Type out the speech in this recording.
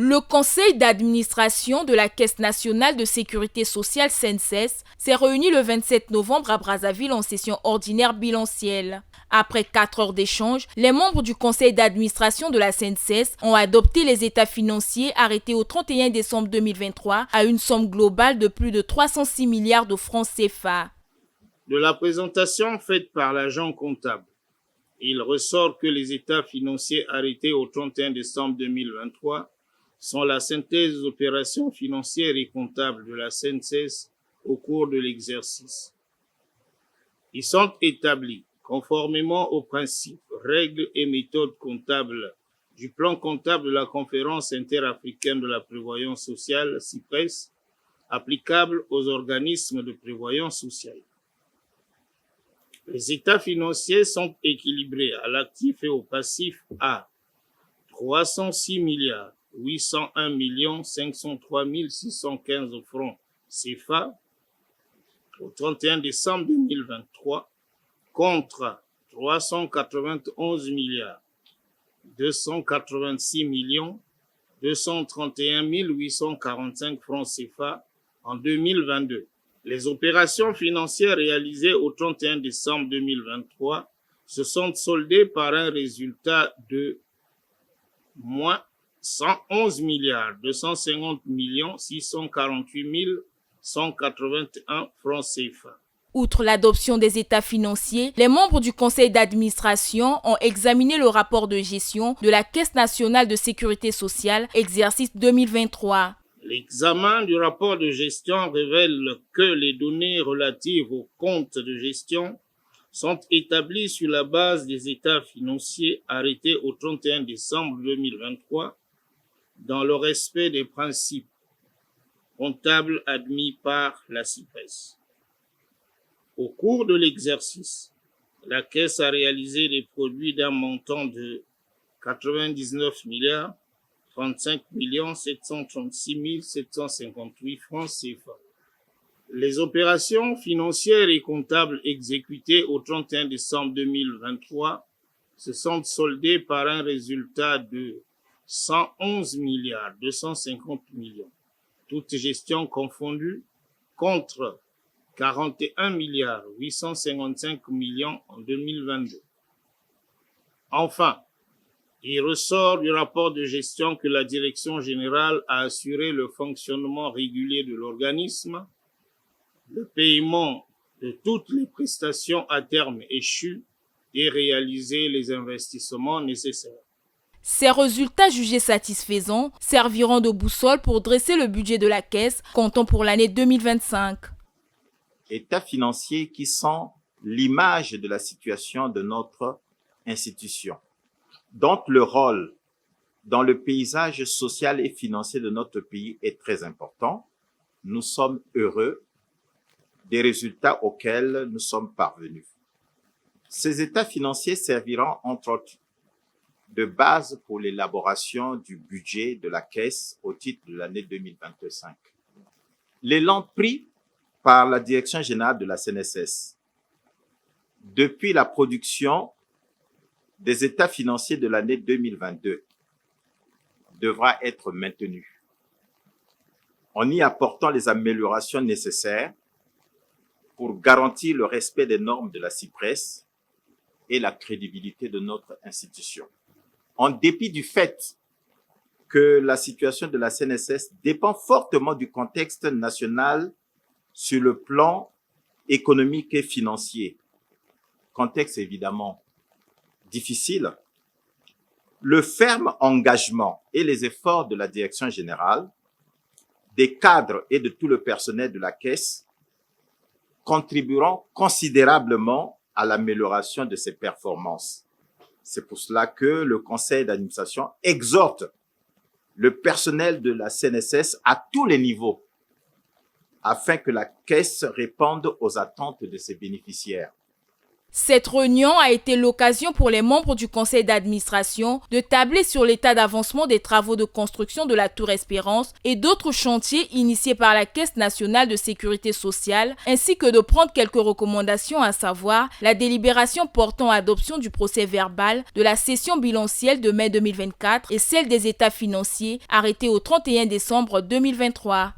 Le conseil d'administration de la Caisse nationale de sécurité sociale CNSS s'est réuni le 27 novembre à Brazzaville en session ordinaire bilancielle. Après 4 heures d'échange, les membres du conseil d'administration de la CNSS ont adopté les états financiers arrêtés au 31 décembre 2023 à une somme globale de plus de 306 milliards de francs CFA. De la présentation faite par l'agent comptable, il ressort que les états financiers arrêtés au 31 décembre 2023 sont la synthèse des opérations financières et comptables de la CNSS au cours de l'exercice. Ils sont établis conformément aux principes, règles et méthodes comptables du plan comptable de la Conférence interafricaine de la prévoyance sociale, CIPRES, applicable aux organismes de prévoyance sociale. Les états financiers sont équilibrés à l'actif et au passif à 306 milliards 801 503 615 francs CFA au 31 décembre 2023 contre 391 milliards 286 231 845 francs CFA en 2022. Les opérations financières réalisées au 31 décembre 2023 se sont soldées par un résultat de moins 111 milliards 250 648 181 francs CFA. Outre l'adoption des états financiers, les membres du conseil d'administration ont examiné le rapport de gestion de la Caisse nationale de sécurité sociale, exercice 2023. L'examen du rapport de gestion révèle que les données relatives aux comptes de gestion sont établies sur la base des états financiers arrêtés au 31 décembre 2023 dans le respect des principes comptables admis par la CIPRES. Au cours de l'exercice, la Caisse a réalisé des produits d'un montant de 99 milliards 35 736 758 francs CFA. Les opérations financières et comptables exécutées au 31 décembre 2023 se sont soldées par un résultat de 111 milliards 250 millions, toutes gestions confondues, contre 41 milliards 855 millions en 2022. Enfin, il ressort du rapport de gestion que la Direction générale a assuré le fonctionnement régulier de l'organisme, le paiement de toutes les prestations à terme échues et réaliser les investissements nécessaires. Ces résultats jugés satisfaisants serviront de boussole pour dresser le budget de la Caisse, comptant pour l'année 2025. États financiers qui sont l'image de la situation de notre institution, dont le rôle dans le paysage social et financier de notre pays est très important. Nous sommes heureux des résultats auxquels nous sommes parvenus. Ces états financiers serviront, entre autres, de base pour l'élaboration du budget de la Caisse au titre de l'année 2025. L'élan pris par la Direction générale de la CNSS depuis la production des états financiers de l'année 2022 devra être maintenu, en y apportant les améliorations nécessaires pour garantir le respect des normes de la CIPRES et la crédibilité de notre institution. En dépit du fait que la situation de la CNSS dépend fortement du contexte national sur le plan économique et financier, contexte évidemment difficile, le ferme engagement et les efforts de la Direction générale, des cadres et de tout le personnel de la Caisse contribueront considérablement à l'amélioration de ses performances. C'est pour cela que le conseil d'administration exhorte le personnel de la CNSS à tous les niveaux afin que la Caisse réponde aux attentes de ses bénéficiaires. Cette réunion a été l'occasion pour les membres du conseil d'administration de tabler sur l'état d'avancement des travaux de construction de la Tour Espérance et d'autres chantiers initiés par la Caisse nationale de sécurité sociale, ainsi que de prendre quelques recommandations, à savoir la délibération portant adoption du procès verbal de la session bilancielle de mai 2024 et celle des états financiers arrêtés au 31 décembre 2023.